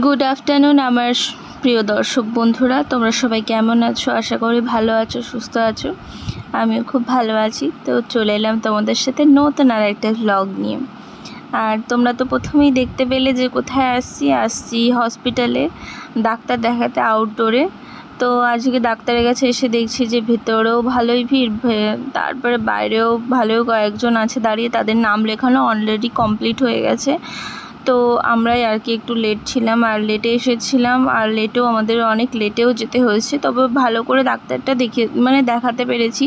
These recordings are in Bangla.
গুড আফটারনুন আমার প্রিয় দর্শক বন্ধুরা, তোমরা সবাই কেমন আছো? আশা করি ভালো আছো, সুস্থ আছো। আমিও খুব ভালো আছি। তো চলে এলাম তোমাদের সাথে নতুন আর একটা ভ্লগ নিয়ে। আর তোমরা তো প্রথমেই দেখতে পেলে যে কোথায় আসছি হসপিটালে ডাক্তার দেখাতে, আউটডোরে। তো আজকে ডাক্তারের কাছে এসে দেখছি যে ভেতরেও ভালোই ভিড়, তারপরে বাইরেও ভালোই কয়েকজন আছে দাঁড়িয়ে, তাদের নাম লেখানো অলরেডি কমপ্লিট হয়ে গেছে। তো আমরাই আর কি একটু লেট ছিলাম আর লেটে এসেছিলাম, আর লেটেও আমাদের অনেক লেটেও যেতে হয়েছে। তবে ভালো করে ডাক্তারটা দেখাতে পেরেছি,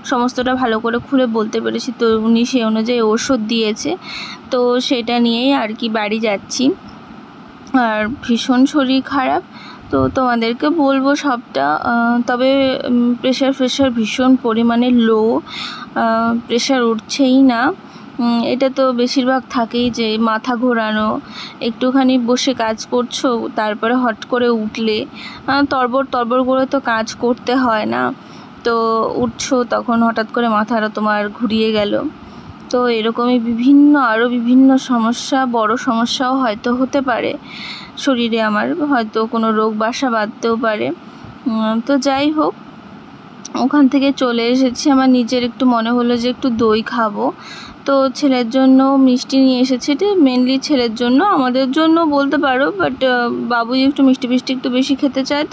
সমস্তটা ভালো করে খুলে বলতে পেরেছি। তো উনি সেই অনুযায়ী ওষুধ দিয়েছে, তো সেটা নিয়েই আর কি বাড়ি যাচ্ছি। আর ভীষণ শরীর খারাপ, তো তোমাদেরকে বলবো সবটা। তবে প্রেশার ভীষণ পরিমাণে লো, প্রেশার উঠছেই না। এটা তো বেশিরভাগ থাকেই যে মাথা ঘোরানো, একটুখানি বসে কাজ করছো তারপরে হট করে উঠলে তরবর করে তো কাজ করতে হয় না, তো উঠছো তখন হঠাৎ করে মাথাটা তোমার ঘুরিয়ে গেল। তো এরকমই আরও বিভিন্ন সমস্যা, বড় সমস্যাও হয়তো হতে পারে শরীরে, আমার হয়তো কোনো রোগ বাসা বাঁধতেও পারে। তো যাই হোক, ওখান থেকে চলে এসেছি। আমার নিজের একটু মনে হলো যে একটু দই খাবো, তো ছেলের জন্য মিষ্টি নিয়ে এসেছি। এটা মেনলি ছেলের জন্য, আমাদের জন্য বলতে পারো, বাট বাবুই একটু মিষ্টি একটু বেশি খেতে চায়।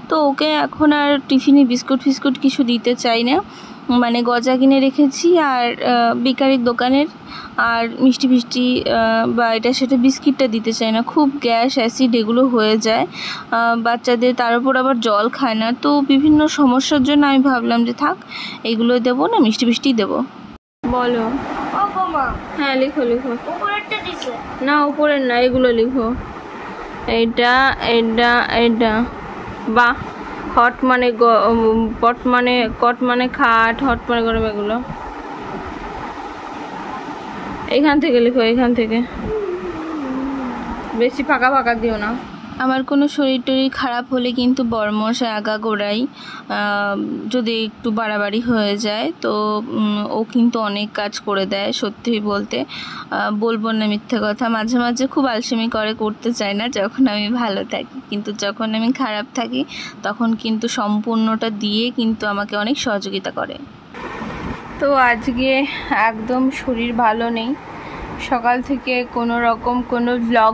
তো ওকে এখন আর টিফিনে বিস্কুট কিছু দিতে চাই না, মানে গজা কিনে রেখেছি আর বেকারির দোকানের, আর মিষ্টি বা এটা সেটা বিস্কিটটা দিতে চাই না। খুব গ্যাস অ্যাসিড এগুলো হয়ে যায় বাচ্চাদের, তার উপর আবার জল খায় না। তো বিভিন্ন সমস্যার জন্য আমি ভাবলাম যে থাক, এগুলো দেবো না, মিষ্টি দেবো। বলো। হ্যাঁ লিখো। না উপরের না, এগুলো লিখো। এটা বাহ, হট মানে পট মানে কট মানে খাট, হট মানে গরম, এগুলো এখান থেকে লিখো, এখান থেকে বেশি ফাঁকা দিও না। আমার কোনো শরীর টরীর খারাপ হলে কিন্তু বড়মশাই আগাগোড়াই যদি একটু বাড়াবাড়ি হয়ে যায়, তো ও কিন্তু অনেক কাজ করে দেয়। সত্যি বলতে বলবো না মিথ্যে কথা, মাঝে মাঝে খুব আলসেমি করতে চায় না যখন আমি ভালো থাকি, কিন্তু যখন আমি খারাপ থাকি তখন কিন্তু সম্পূর্ণটা দিয়ে কিন্তু আমাকে অনেক সহযোগিতা করে। তো আজকে একদম শরীর ভালো নেই, সকাল থেকে কোনো রকম কোনো ভ্লগ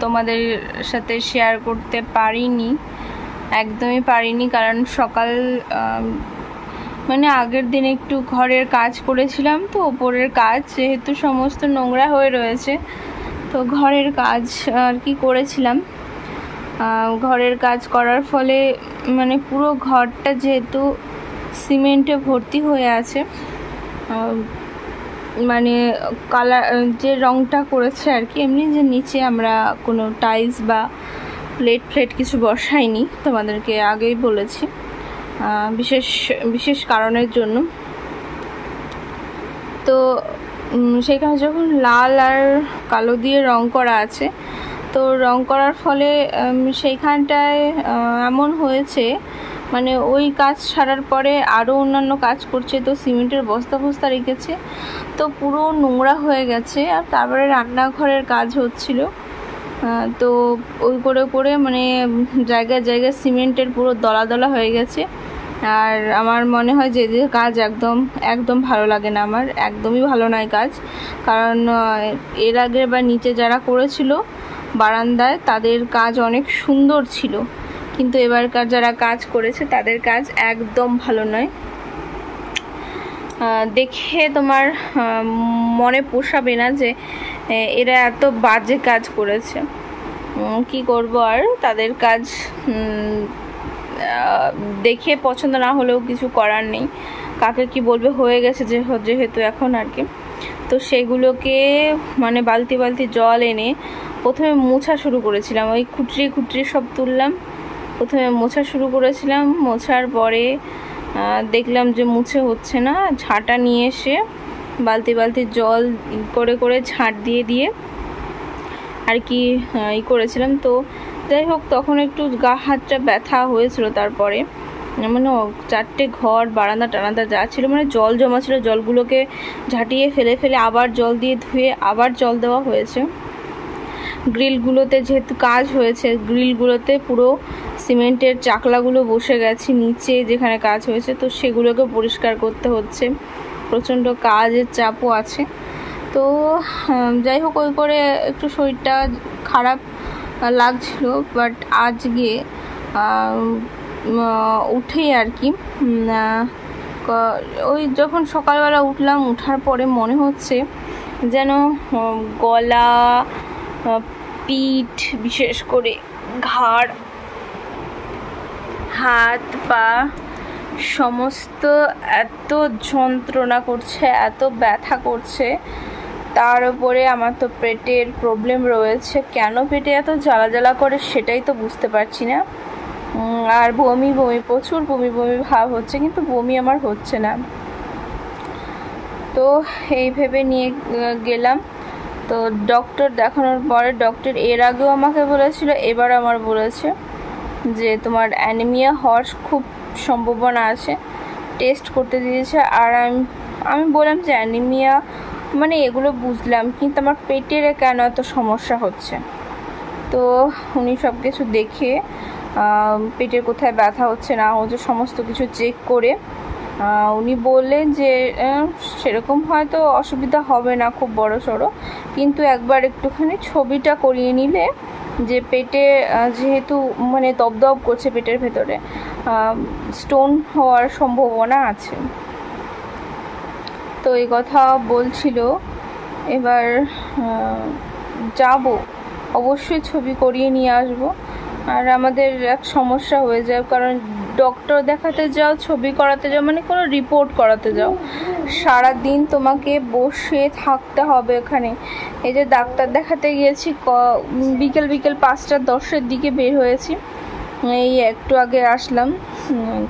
তোমাদের সাথে শেয়ার করতে একদমই পারিনি। কারণ সকাল মানে আগের দিন একটু ঘরের কাজ করেছিলাম, তো ওপরের কাজ যেহেতু সমস্ত নোংরা হয়ে রয়েছে, তো ঘরের কাজ আর কি করেছিলাম। ঘরের কাজ করার ফলে মানে পুরো ঘরটা যেহেতু সিমেন্টে ভর্তি হয়ে আছে, মানে কালার যে রংটা করেছে আর কি, এমনি যে নিচে আমরা কোনো টাইলস বা প্লেট কিছু বসাইনি, তোমাদেরকে আগেই বলেছি বিশেষ কারণের জন্য। তো সেখানে যখন লাল আর কালো দিয়ে রং করা আছে, তো রং করার ফলে সেইখানটায় এমন হয়েছে, মানে ওই কাজ ছাড়ার পরে আরও অন্যান্য কাজ করছে, তো সিমেন্টের বস্তা রেখেছে, তো পুরো নোংরা হয়ে গেছে। আর তারপরে রান্নাঘরের কাজ হচ্ছিল, তো ওই করে মানে জায়গায় সিমেন্টের পুরো দলা হয়ে গেছে। আর আমার মনে হয় যে কাজ একদম ভালো লাগে না, আমার একদমই ভালো নয় কাজ। কারণ এর আগে বা নিচে যারা করেছিল বারান্দায়, তাদের কাজ অনেক সুন্দর ছিল, কিন্তু এবারকার যারা কাজ করেছে তাদের কাজ একদম ভালো নয়। দেখে তোমার মনে পোষাবে না যে এরা এত বাজে কাজ করেছে। কি করব আর, তাদের কাজ দেখে পছন্দ না হলেও কিছু করার নেই, কাকে কি বলবে, হয়ে গেছে যেহেতু এখন আর কি। তো সেগুলোকে মানে বালতি জল এনে প্রথমে মোছা শুরু করেছিলাম, ওই খুঁটরি সব তুললাম, প্রথমে মোছা শুরু করেছিলাম। মোছার পরে দেখলাম যে মুছে হচ্ছে না, ঝাঁটা নিয়ে এসে বালতি জল করে ঝাঁট দিয়ে আর কি করেছিলাম। তো যাই হোক, তখন একটু গা হাতটা ব্যথা হয়েছিল। তারপরে মানে 4টে ঘর, বারান্দা টারান্দা যা ছিল, মানে জল জমা ছিল, জলগুলোকে ঝাঁটিয়ে ফেলে আবার জল দিয়ে ধুয়ে আবার জল দেওয়া হয়েছে। গ্রিলগুলোতে যেহেতু কাজ হয়েছে, গ্রিলগুলোতে পুরো সিমেন্টের চাকলাগুলো বসে গেছে নিচে যেখানে কাজ হয়েছে, তো সেগুলোকে পরিষ্কার করতে হচ্ছে। প্রচণ্ড কাজের চাপও আছে। তো যাই হোক, ওই করে একটু শরীরটা খারাপ লাগছিল। বাট আজকে উঠেই আর কি, ওই যখন সকালবেলা উঠলাম, উঠার পরে মনে হচ্ছে যেন গলা, পিঠ, বিশেষ করে ঘাড়, হাত পা সমস্ত এত যন্ত্রণা করছে, এত ব্যথা করছে। তার উপরে আমার তো পেটের প্রবলেম রয়েছে। কেন পেটে এত জ্বালা জ্বালা করে সেটাই তো বুঝতে পারছি না। আর বমি বমি, প্রচুর বমি বমি ভাব হচ্ছে, কিন্তু বমি আমার হচ্ছে না। তো এই ভেবে নিয়ে গেলাম। তো ডক্টর দেখানোর পরে ডক্টর এর আগেও আমাকে বলেছিল, এবার আমার বলেছে যে তোমার অ্যানিমিয়া হওয়ার খুব সম্ভাবনা আছে, টেস্ট করতে দিয়েছে। আর আমি বললাম যে অ্যানিমিয়া মানে এগুলো বুঝলাম, কিন্তু আমার পেটের কেন এত সমস্যা হচ্ছে। তো উনি সব কিছু দেখে পেটের কোথায় ব্যথা হচ্ছে না হচ্ছে সমস্ত কিছু চেক করে উনি বললেন যে সেরকম হয়তো অসুবিধা হবে না খুব বড় সড়ো, কিন্তু একবার একটুখানি ছবিটা করিয়ে নিলে, যে পেটে যেহেতু মানে দপদপ করছে পেটের ভেতরে, স্টোন হওয়ার সম্ভাবনা আছে। তো এই কথা বলছিল। এবার যাব, অবশ্যই ছবি করিয়ে নিয়ে আসবো। আর আমাদের এক সমস্যা হয়ে যায়, কারণ ডক্টর দেখাতে যাও, ছবি করাতে যাও, মানে কোনো রিপোর্ট করাতে যাও, সারা দিন তোমাকে বসে থাকতে হবে এখানে। এই যে ডাক্তার দেখাতে গিয়েছি বিকেল 5টা-10-এর দিকে বের হয়েছি, এই একটু আগে আসলাম।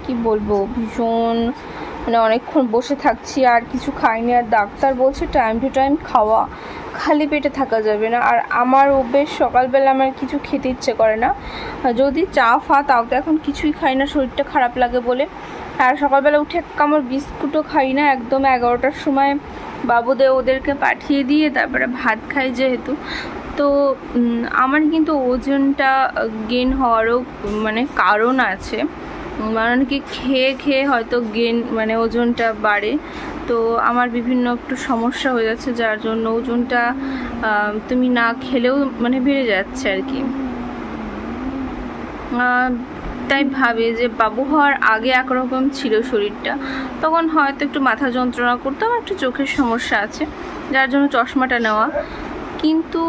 কি বলবো, ভীষণ মানে অনেকক্ষণ বসে থাকছি, আর কিছু খাইনি। আর ডাক্তার বলছে টাইম টু টাইম খাওয়া, খালি পেটে থাকা যাবে না। আর আমার অভ্যেস সকালবেলা আমার কিছু খেতে ইচ্ছে করে না, যদি চা তাও তো এখন কিছুই খাই না, শরীরটা খারাপ লাগে বলে। আর সকালবেলা উঠে এক কামড় বিস্কুটও খাই না, একদম 11টার সময় বাবুদের ওদেরকে পাঠিয়ে দিয়ে তারপরে ভাত খাই যেহেতু। তো আমার কিন্তু ওজনটা গেইন হওয়ারও মানে কারণ আছে, মানে কি খেয়ে হয়তো গেইন মানে ওজনটা বাড়ে। তো আমার বিভিন্ন একটু সমস্যা হয়ে যাচ্ছে, যার জন্য ওজনটা তুমি না খেলেও মানে বেড়ে যাচ্ছে আর কি। তাই ভাবে যে বাবু হওয়ার আগে একরকম ছিল শরীরটা, তখন হয়তো একটু মাথা যন্ত্রণা করতো, আমার একটু চোখের সমস্যা আছে যার জন্য চশমাটা নেওয়া। কিন্তু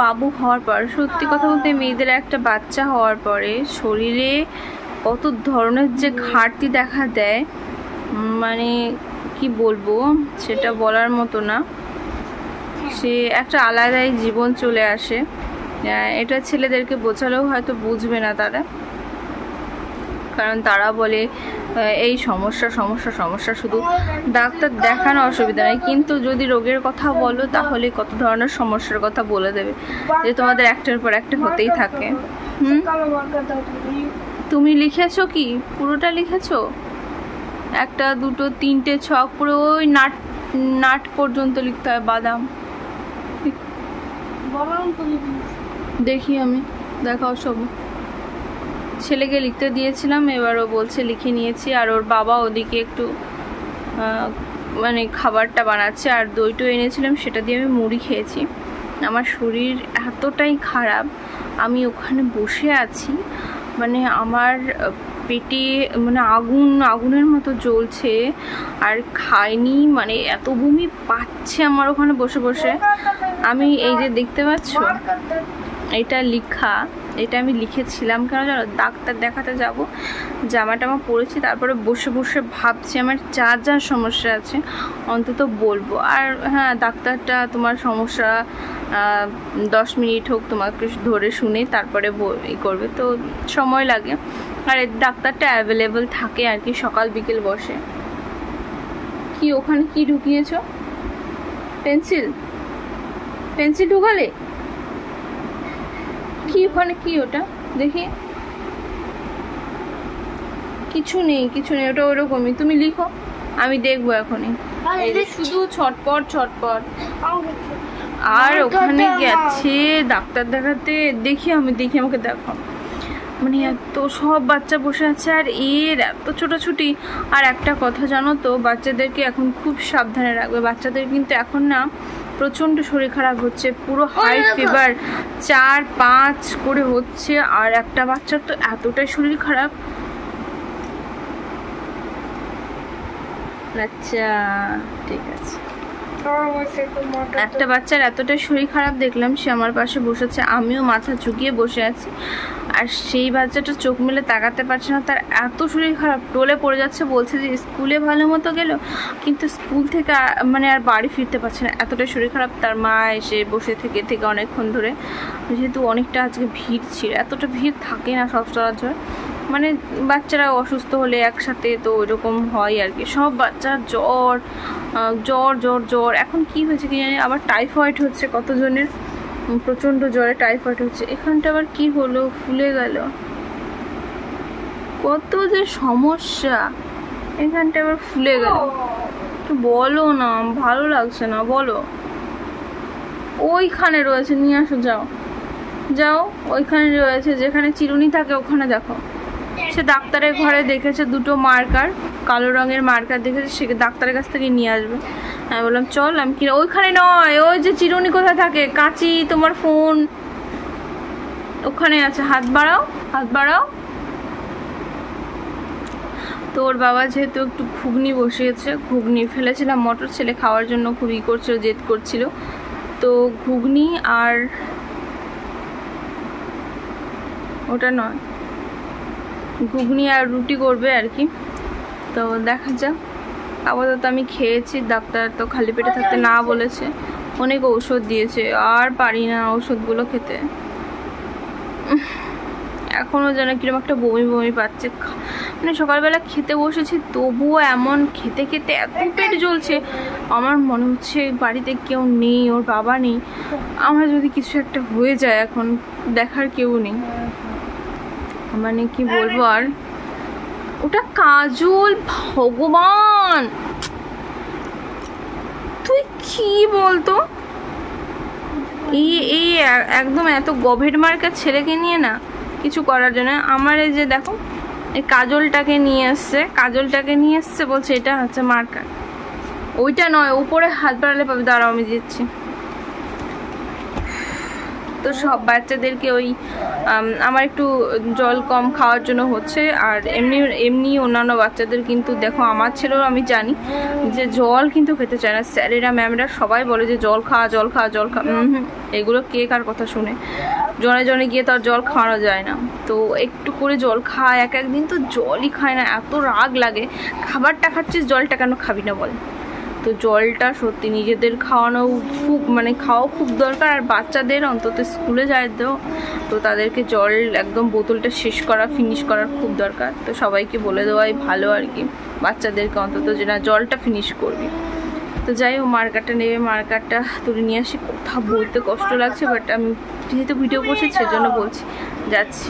বাবু হওয়ার পর সত্যি কথা বলতে, মেয়েদের একটা বাচ্চা হওয়ার পরে শরীরে কত ধরনের যে ঘাটতি দেখা দেয়, মানে কি বলবো, সেটা বলার মতো না। সে একটা আলাদাই জীবন চলে আসে। এটা ছেলেদেরকে বোঝালেও হয়তো বুঝবে না তারা, কারণ তারা বলে এই সমস্যা, শুধু ডাক্তার দেখানো অসুবিধা নেই, কিন্তু যদি রোগের কথা বলো তাহলে কত ধরনের সমস্যার কথা বলে দেবে, যে তোমাদের একটার পর একটা হতেই থাকে। তুমি লিখেছো কি? পুরোটা লিখেছো? 1, 2, 3 ছক পুরো ওই নাট পর্যন্ত লিখতে হয়, বাদাম। দেখি আমি, দেখাও সব। ছেলেকে লিখতে দিয়েছিলাম, এবার ও বলছে লিখে নিয়েছি। আর ওর বাবা ওদিকে একটু মানে খাবারটা বানাচ্ছে, আর দইটা এনেছিলাম সেটা দিয়ে আমি মুড়ি খেয়েছি। আমার শরীর এতটাই খারাপ, আমি ওখানে বসে আছি, মানে আমার পেটে মানে আগুনের মতো জ্বলছে, আর খাইনি, মানে এত বমি পাচ্ছে আমার ওখানে বসে বসে। আমি এই যে দেখতে পাচ্ছ এটা লেখা, এটা আমি লিখেছিলাম কেন জানো, ডাক্তার দেখাতে যাব, জামাটা আমার পরেছি, তারপরে বসে বসে ভাবছি আমার যা সমস্যা আছে অন্তত বলবো। আর হ্যাঁ, ডাক্তারটা তোমার সমস্যা 10 মিনিট হোক তোমাকে ধরে শুনে তারপরে করবে, তো সময় লাগে। আর ডাক্তারটা অ্যাভেলেবল থাকে আর কি, সকাল বিকেল বসে। কি ওখানে কি ঢুকিয়েছো? পেন্সিল ঢুকালে? কি ওখানে কি ওটা দেখি? কিছু নেই, ওটা ওরকমই, তুমি লিখো, আমি দেখবো এখনই। শুধু ছটপট। আর ওখানে গেছে ডাক্তার দেখাতে, দেখি আমাকে দেখো, মানে এত সব বাচ্চা বসে আছে আর এর এত ছোটাছুটি। আর একটা কথা জানো তো, বাচ্চাদেরকে এখন খুব সাবধানে রাখবে। বাচ্চাদের কিন্তু এখন না প্রচণ্ড শরীর খারাপ হচ্ছে, পুরো হাই ফিভার 4-5 করে হচ্ছে। আর একটা বাচ্চার তো এতটাই শরীর খারাপ। আচ্ছা ঠিক আছে, একটা বাচ্চার এতটাই শরীর খারাপ দেখলাম, সে আমার পাশে বসেছে, আমিও মাথা ঝুঁকিয়ে বসে আছি। আর সেই বাচ্চাটা চোখ মেলে তাকাতে পারছে না, তার এত শরীর খারাপ, টোলে পড়ে যাচ্ছে, বলছে যে স্কুলে ভালো মতো গেল, কিন্তু স্কুল থেকে মানে আর বাড়ি ফিরতে পারছে না, এতটাই শরীর খারাপ। তার মা এসে বসে থেকে অনেকক্ষণ ধরে, যেহেতু অনেকটা আজকে ভিড় ছিল, এতটা ভিড় থাকে না সচরাচর, মানে বাচ্চারা অসুস্থ হলে একসাথে তো ওইরকম হয় আর কি। সব বাচ্চার জ্বর জ্বর জ্বর জ্বর, এখন কি হয়েছে কি জানি, আবার টাইফয়েড হচ্ছে কতজনের, প্রচণ্ড জ্বরে টাইফয়েড হচ্ছে। এখানটা আবার কি হলো, ফুলে গেল, কত যে সমস্যা, এখানটা আবার ফুলে গেল। একটু বলো না, ভালো লাগছে না, বলো। ওইখানে রয়েছে, নিয়ে আসো, যাও যাও, ওইখানে রয়েছে, যেখানে চিরুনি থাকে ওখানে দেখো। সে ডাক্তারের ঘরে দেখেছে দুটো মার্কার, কালো রঙের মার্কার দেখেছে, সে ডাক্তারের কাছ থেকে নিয়ে আসবে। আমি বললাম চল, আমি কি ওইখানে নয়, ওই যে চিরুনি কোথায় থাকে, কাঁচি, তোমার ফোন ওখানে আছে, হাত বাড়াও। তো ওর বাবা যেহেতু একটু ঘুগনি বসিয়েছে, ঘুগনি ফেলেছিলাম, মটর ছেলে খাওয়ার জন্য খুব করছিল, জেদ করছিল, তো ঘুগনি আর ওটা নয়, ঘুগনি আর রুটি করবে আর কি। তো দেখা যাক, আপাতত আমি খেয়েছি, ডাক্তার তো খালি পেটে থাকতে না বলেছে, অনেক ঔষধ দিয়েছে, আর পারি না ওষুধগুলো খেতে। এখনও যেন কিরকম একটা বমি পাচ্ছে, মানে সকালবেলা খেতে বসেছি তবুও এমন খেতে এত পেট জ্বলছে, আমার মনে হচ্ছে বাড়িতে কেউ নেই, ওর বাবা নেই, আমার যদি কিছু একটা হয়ে যায়, এখন দেখার কেউ নেই, মানে কি বলবো। আর ওটা কাজল, ভগবান তুই কি বলতো, এই একদম এত গভীর মার্কার ছেলেকে নিয়ে না কিছু করার জন্য। আমার এই যে দেখো, এই কাজলটাকে নিয়ে এসছে, বলছে এটা হচ্ছে মার্কার, ওইটা নয়, উপরে হাত বাড়ালে পাবে, দাঁড়াও আমি দিচ্ছি। তো সব বাচ্চাদেরকে ওই আমার একটু জল কম খাওয়ার জন্য হচ্ছে, আর এমনি অন্যান্য বাচ্চাদের কিন্তু দেখো, আমার ছেলেও আমি জানি যে জল কিন্তু খেতে চায় না, স্যারেরা ম্যামরা সবাই বলে যে জল খা, এগুলো কে কার কথা শুনে, জনে গিয়ে তার জল খাওয়ানো যায় না। তো একটু করে জল খায়, একদিন তো জলই খায় না, এত রাগ লাগে, খাবারটা খাচ্ছিস, জলটা কেন খাবি না বল। তো জলটা সত্যি নিজেদের খাওয়ানো খাওয়া খুব দরকার, আর বাচ্চাদের অন্তত স্কুলে যায় তো তাদেরকে জল একদম বোতলটা ফিনিশ করার খুব দরকার। তো সবাইকে বলে দেওয়াই ভালো আর কি, বাচ্চাদেরকে অন্তত যে না জলটা ফিনিশ করবি। তো যাই হোক, মার্কারটা নেবে, মার্কারটা তুলে নিয়ে আসি। কথা বলতে কষ্ট লাগছে, বাট আমি যেহেতু ভিডিও করছি সেজন্য বলছি, যাচ্ছি।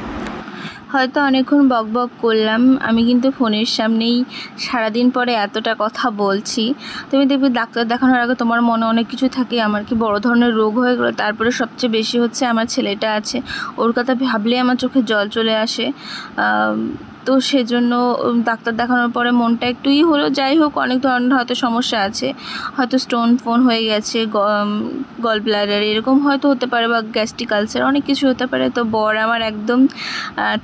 হয়তো অনেকক্ষণ বক করলাম, আমি কিন্তু ফোনের সামনেই সারাদিন পরে এতটা কথা বলছি। তুমি দেখবে ডাক্তার দেখানোর আগে তোমার মনে অনেক কিছু থাকে, আমার কি বড় ধরনের রোগ হয়ে গেলো, তারপরে সবচেয়ে বেশি হচ্ছে আমার ছেলেটা আছে, ওর কথা ভাবলেই আমার চোখে জল চলে আসে। তো সেজন্য ডাক্তার দেখানোর পরে মনটা একটু হলো। যাই হোক, অনেক ধরনের হয়তো সমস্যা আছে, হয়তো স্টোন হয়ে গেছে, গল ব্লাডার এরকম হয়তো হতে পারে, বা গ্যাস্ট্রিক আলসার, অনেক কিছু হতে পারে। তো বর আমার একদম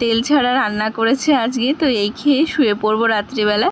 তেল ছাড়া রান্না করেছে আজকে, তো এই খেয়ে শুয়ে পড়বো রাত্রিবেলা।